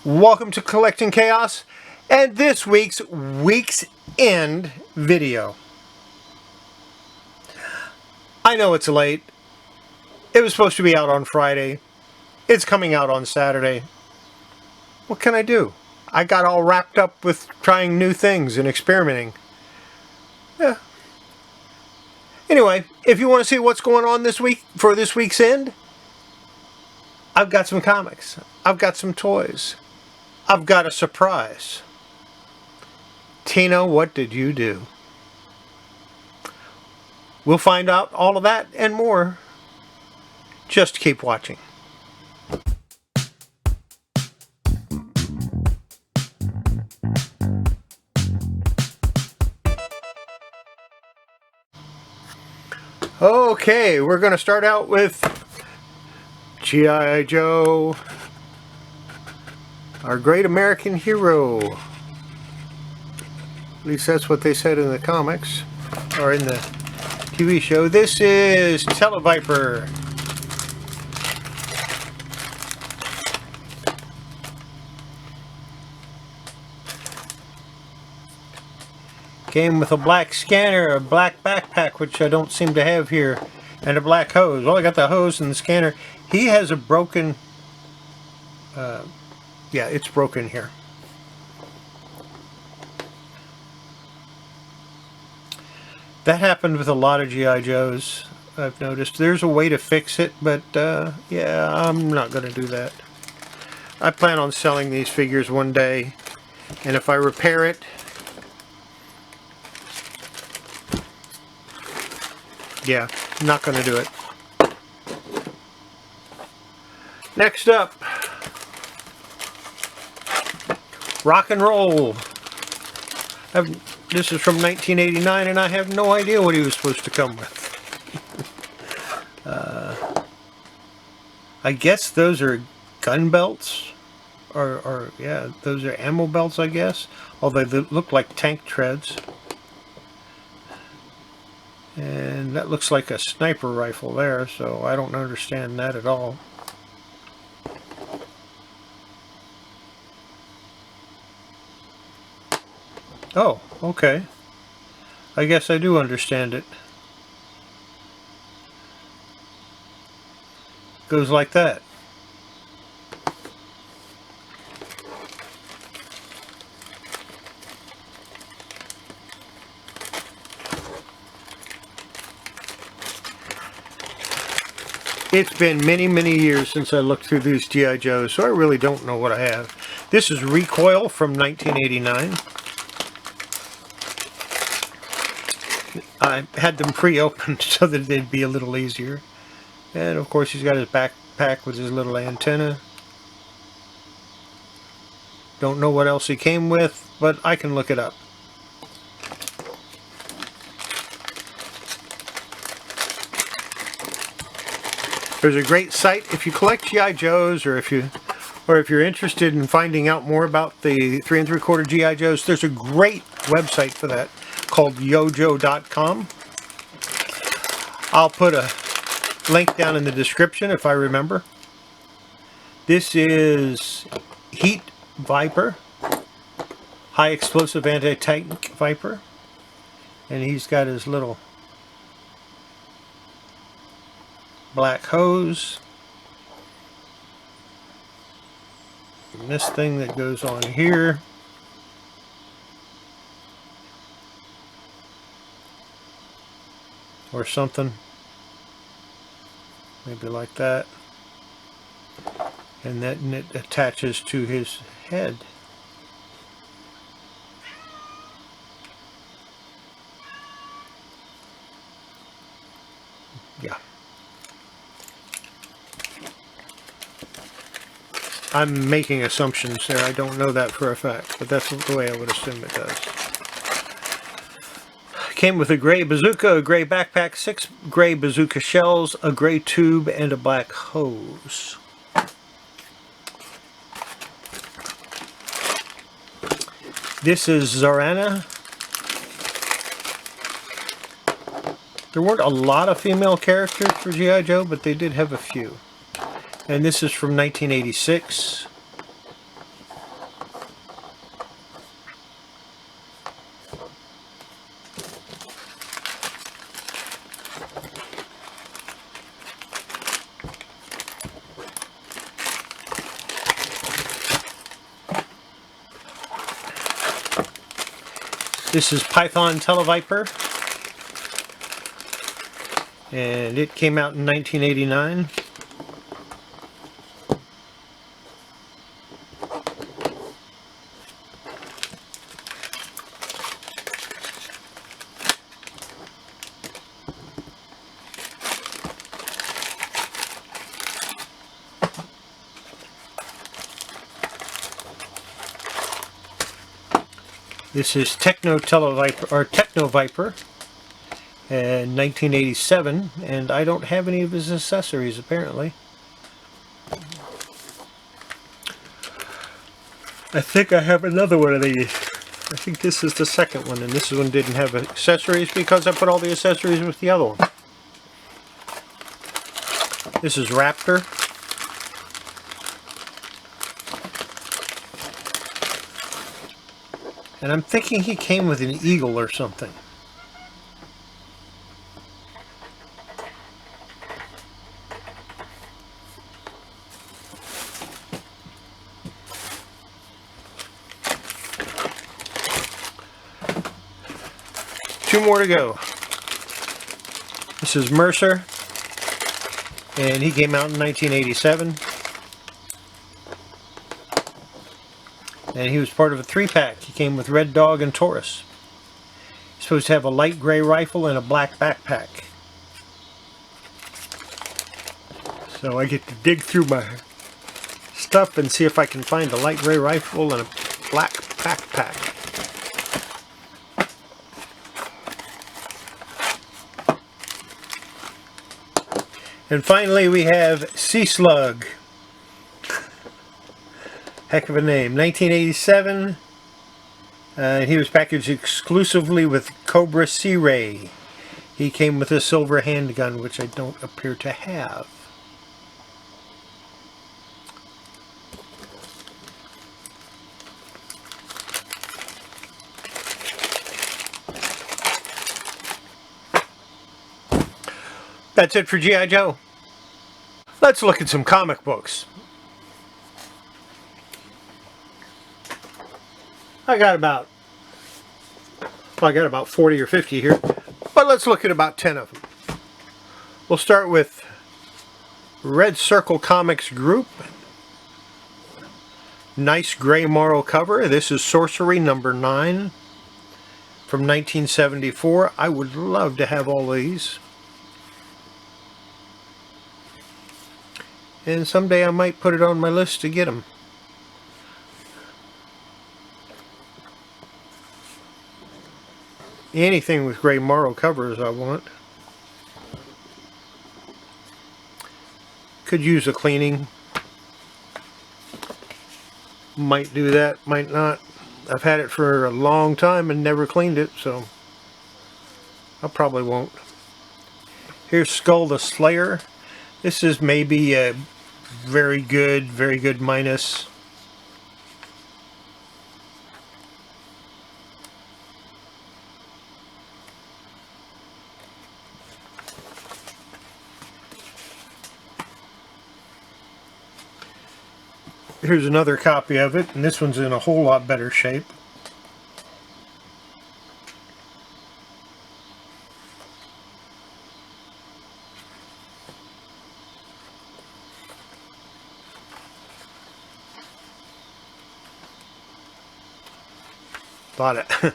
Welcome to Collecting Chaos and this week's End video. I know it's late. It was supposed to be out on Friday. It's coming out on Saturday. What can I do? I got all wrapped up with trying new things and experimenting. Yeah. Anyway, if you want to see what's going on this week for this week's end, I've got some comics. I've got some toys. I've got a surprise. Tina, what did you do? We'll find out all of that and more. Just keep watching. Okay, we're going to start out with G.I. Joe, our great American hero. At least that's what they said in the comics, or in the TV show. This is Televiper. Came with a black scanner, a black backpack, which I don't seem to have here, and a black hose. Well, I got the hose and the scanner. He has a broken, yeah, it's broken here. That happened with a lot of G.I. Joes, I've noticed. There's a way to fix it, but yeah, I'm not going to do that. I plan on selling these figures one day, and if I repair it, yeah, I'm not going to do it. Next up, Rock and Roll. This is from 1989, and I have no idea what he was supposed to come with. I guess those are gun belts, or yeah, those are ammo belts, I guess. Although they look like tank treads. And that looks like a sniper rifle there, so I don't understand that at all. Oh, okay. I guess I do understand it. Goes like that. It's been many, many years since I looked through these G.I. Joes, so I really don't know what I have. This is Recoil from 1989. I had them pre-opened so that they'd be a little easier. And of course he's got his backpack with his little antenna. Don't know what else he came with, but I can look it up. There's a great site if you collect G.I. Joes, or if you're interested in finding out more about the 3 3/4 G.I. Joes. There's a great website for that called yojo.com. I'll put a link down in the description if I remember. This is Heat Viper, high explosive anti-tank Viper, and he's got his little black hose, and this thing that goes on here. Or something, maybe like that, and then it attaches to his head. Yeah, I'm making assumptions there. I don't know that for a fact, but that's the way I would assume it does. Came with a gray bazooka, a gray backpack, 6 gray bazooka shells, a gray tube, and a black hose. This is Zarana. There weren't a lot of female characters for G.I. Joe, but they did have a few. And this is from 1986. This is Python Televiper, and it came out in 1989. This is Technoviper in 1987, and I don't have any of his accessories apparently. I think I have another one of these. I think this is the second one, and this one didn't have accessories because I put all the accessories with the other one. This is Raptor. And I'm thinking he came with an eagle or something. Two more to go. This is Mercer, and he came out in 1987. And he was part of a 3-pack. He came with Red Dog and Taurus. He's supposed to have a light gray rifle and a black backpack. So I get to dig through my stuff and see if I can find a light gray rifle and a black backpack. And finally we have Sea Slug. Heck of a name. 1987. He was packaged exclusively with Cobra Sea Ray. He came with a silver handgun, which I don't appear to have. That's it for G.I. Joe. Let's look at some comic books. I got about 40 or 50 here, but let's look at about 10 of them. We'll start with Red Circle Comics Group. Nice gray marl cover. This is Sorcery number 9 from 1974. I would love to have all these. And someday I might put it on my list to get them. Anything with gray marl covers I want. Could use a cleaning. Might do that, might not. I've had it for a long time and never cleaned it, so I probably won't. Here's Skull the Slayer. This is maybe a very good minus. Here's another copy of it, and this one's in a whole lot better shape. Thought it.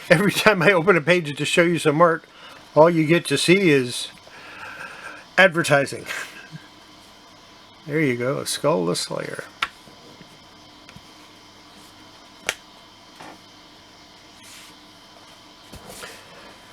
Every time I open a page to show you some art, all you get to see is advertising. There you go, Skull the Slayer.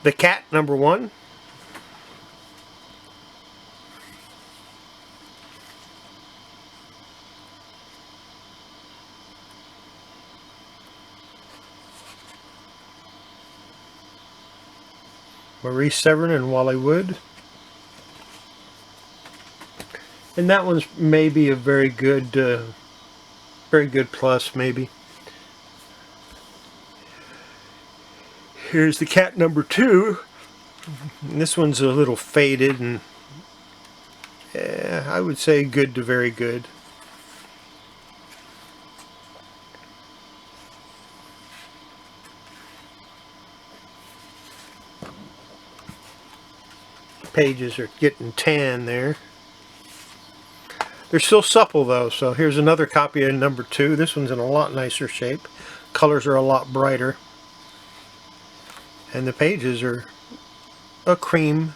The Cat number 1. Maurice Severin and Wally Wood. And that one's maybe a very good plus, maybe. Here's the Cat number 2. And this one's a little faded, and I would say good to very good. pages are getting tan there. They're still supple though, so here's another copy of number 2. This one's in a lot nicer shape. Colors are a lot brighter. And the pages are a cream.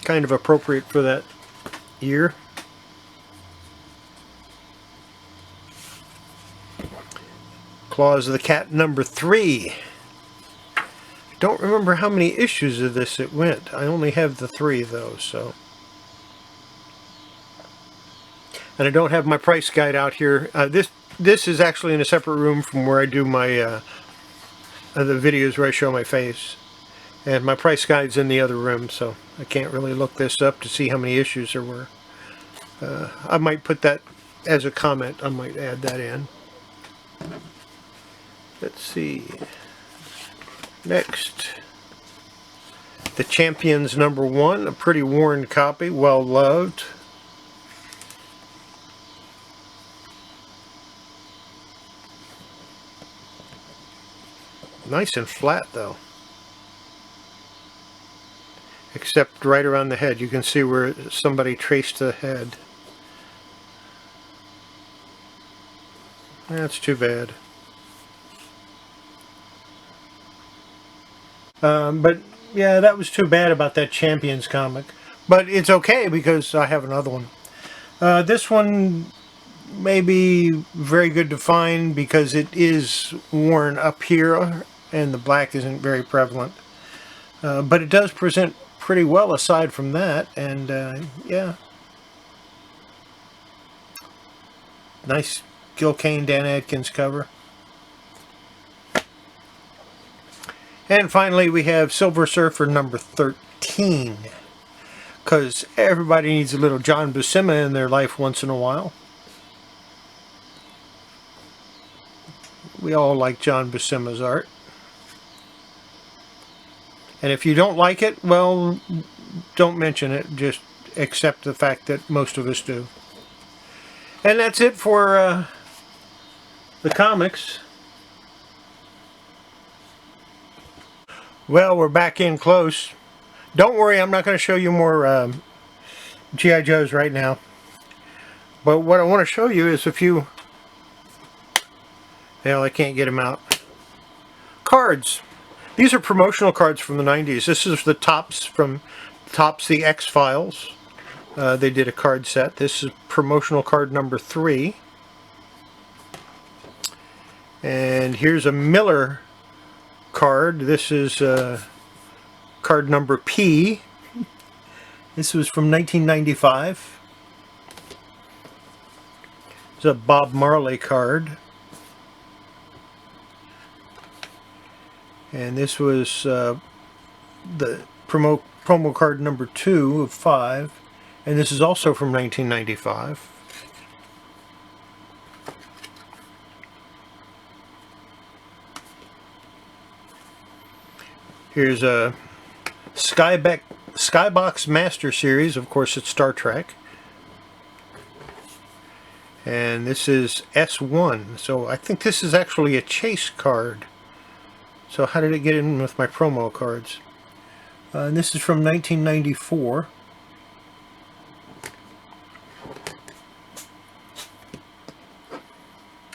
Kind of appropriate for that year. Claws of the Cat number 3. Don't remember how many issues of this it went. I only have the 3 though, so. And I don't have my price guide out here. This is actually in a separate room from where I do my the videos where I show my face. And my price guide's in the other room, so I can't really look this up to see how many issues there were. I might put that as a comment. I might add that in. Let's see. Next, the Champions number 1, a pretty worn copy, well loved. Nice and flat though. Except right around the head. You can see where somebody traced the head. That's too bad. But yeah, that was too bad about that Champions comic. But it's okay because I have another one. This one may be very good to find because it is worn up here and the black isn't very prevalent. But it does present pretty well aside from that, and yeah. Nice Gil Kane, Dan Adkins cover. And finally we have Silver Surfer number 13. Because everybody needs a little John Buscema in their life once in a while. We all like John Buscema's art. And if you don't like it, well, don't mention it. Just accept the fact that most of us do. And that's it for the comics. Well, we're back in close. Don't worry, I'm not going to show you more G.I. Joes right now. But what I want to show you is a few... Well, I can't get them out. Cards. These are promotional cards from the 90s. This is the Tops from Tops the X-Files. They did a card set. This is promotional card number 3. And here's a Miller card. This is card number P. This was from 1995. It's a Bob Marley card. And this was the promo card number 2 of 5. And this is also from 1995. Here's a Skybox Master Series. Of course, it's Star Trek. And this is S1. So I think this is actually a chase card. So how did it get in with my promo cards? And this is from 1994.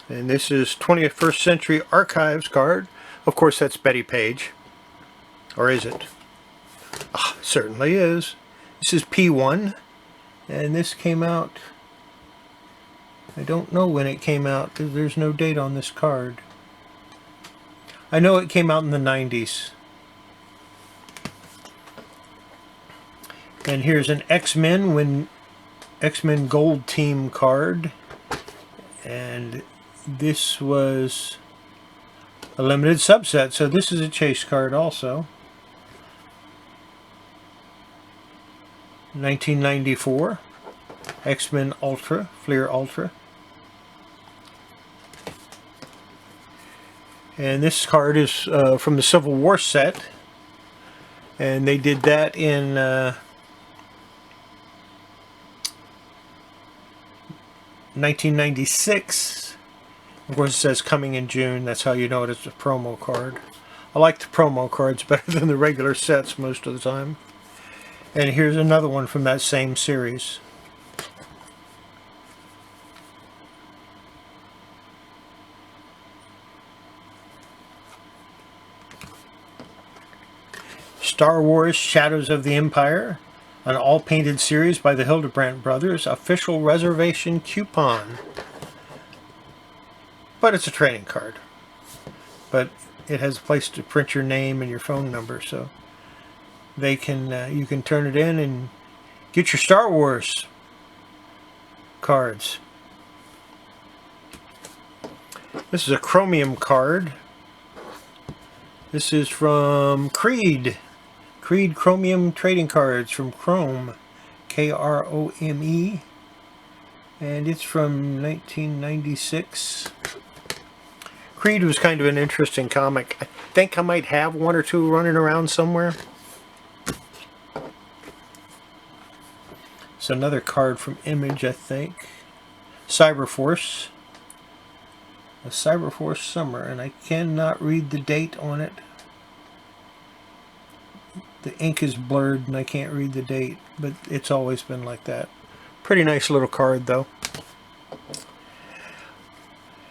And this is 21st Century Archives card. Of course, that's Betty Page. Or is it? Ah, certainly is. This is P1. And this came out... I don't know when it came out. There's no date on this card. I know it came out in the 90s. And here's an X-Men Gold Team card. And this was a limited subset, so this is a chase card also. 1994 X-Men Ultra, Fleer Ultra. And this card is from the Civil War set. And they did that in 1996. Of course, it says coming in June. That's how you know it's a promo card. I like the promo cards better than the regular sets most of the time. And here's another one from that same series. Star Wars Shadows of the Empire, an all-painted series by the Hildebrandt brothers, official reservation coupon. But it's a trading card. But it has a place to print your name and your phone number, so they can you can turn it in and get your Star Wars cards. This is a chromium card. This is from Creed. Creed Chromium Trading Cards from Chrome. Krome. And it's from 1996. Creed was kind of an interesting comic. I think I might have one or two running around somewhere. It's another card from Image, I think. Cyberforce. A Cyberforce Summer, and I cannot read the date on it. The ink is blurred and I can't read the date, but it's always been like that. Pretty nice little card though.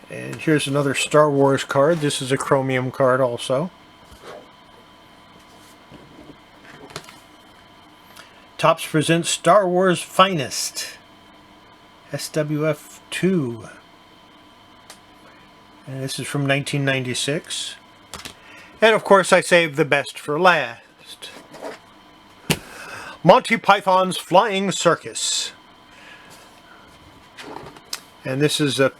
And here's another Star Wars card. This is a chromium card also. Topps presents Star Wars Finest. SWF2. And this is from 1996. And of course I saved the best for last. Monty Python's Flying Circus. And this is a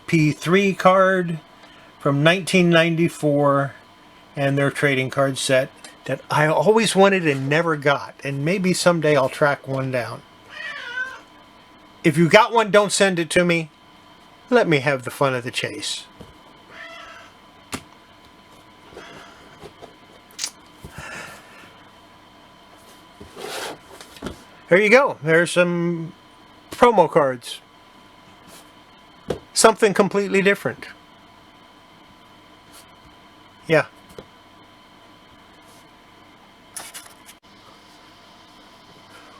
P3 card from 1994 and their trading card set that I always wanted and never got. And maybe someday I'll track one down. If you got one, don't send it to me. Let me have the fun of the chase. There you go. There's some promo cards. Something completely different. Yeah.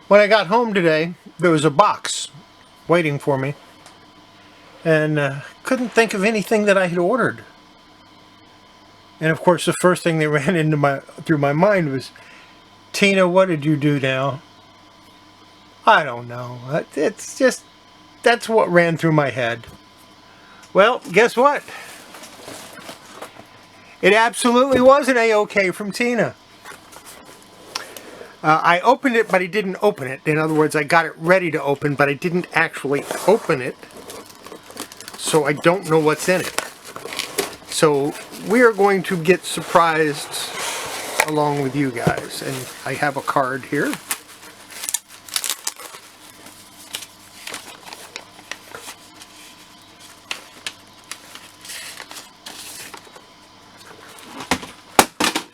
When I got home today, there was a box waiting for me. And couldn't think of anything that I had ordered. And of course the first thing that ran into through my mind was, Tina, what did you do now? I don't know. It's just, that's what ran through my head. Well, guess what? It absolutely was an A-OK from Tina. I opened it, but I didn't open it. In other words, I got it ready to open, but I didn't actually open it. So I don't know what's in it. So we are going to get surprised along with you guys. And I have a card here.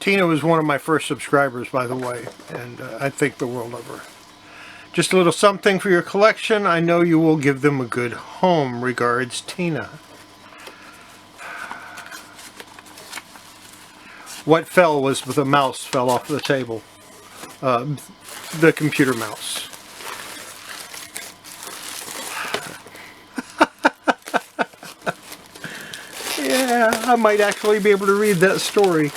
Tina was one of my first subscribers, by the way, and I think the world of her. Just a little something for your collection. I know you will give them a good home. Regards, Tina. What fell was the mouse fell off the table. The computer mouse. Yeah, I might actually be able to read that story.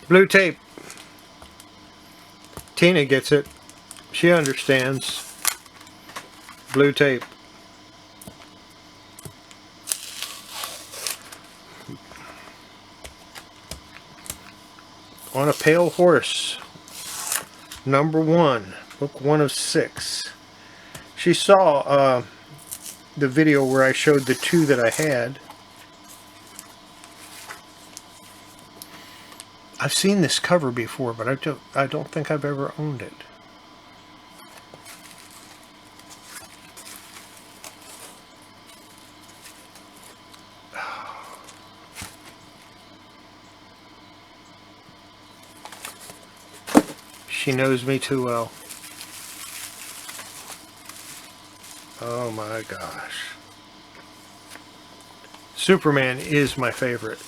Blue tape. Tina gets it. She understands. Blue tape. On a Pale Horse. Number 1. Book 1 of 6. She saw the video where I showed the 2 that I had. I've seen this cover before, but I don't think I've ever owned it. She knows me too well. Oh my gosh. Superman is my favorite.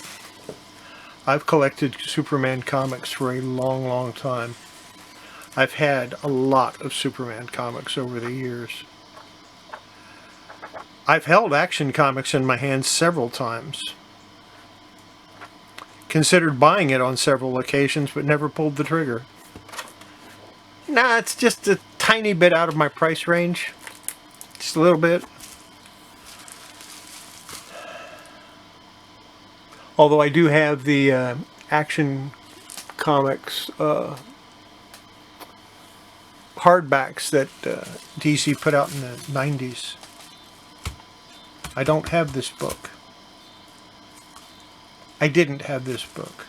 I've collected Superman comics for a long, long time. I've had a lot of Superman comics over the years. I've held Action Comics in my hands several times. Considered buying it on several occasions, but never pulled the trigger. Nah, it's just a tiny bit out of my price range. Just a little bit. Although I do have the Action Comics hardbacks that DC put out in the 90s. I don't have this book. I didn't have this book.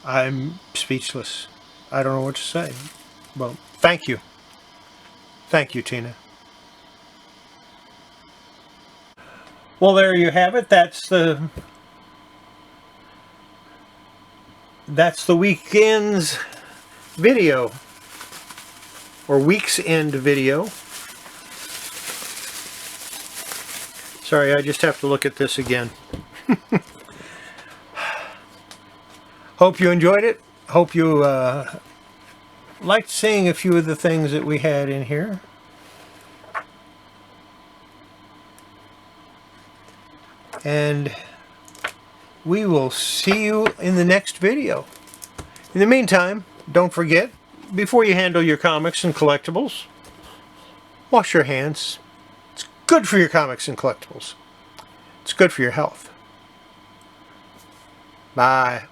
I'm speechless. I don't know what to say. Well, thank you. Thank you, Tina. Well, there you have it. That's the weekend's video, or week's end video. Sorry, I just have to look at this again. Hope you enjoyed it. Hope you liked seeing a few of the things that we had in here. And we will see you in the next video. In the meantime, don't forget, before you handle your comics and collectibles, wash your hands. It's good for your comics and collectibles. It's good for your health. Bye.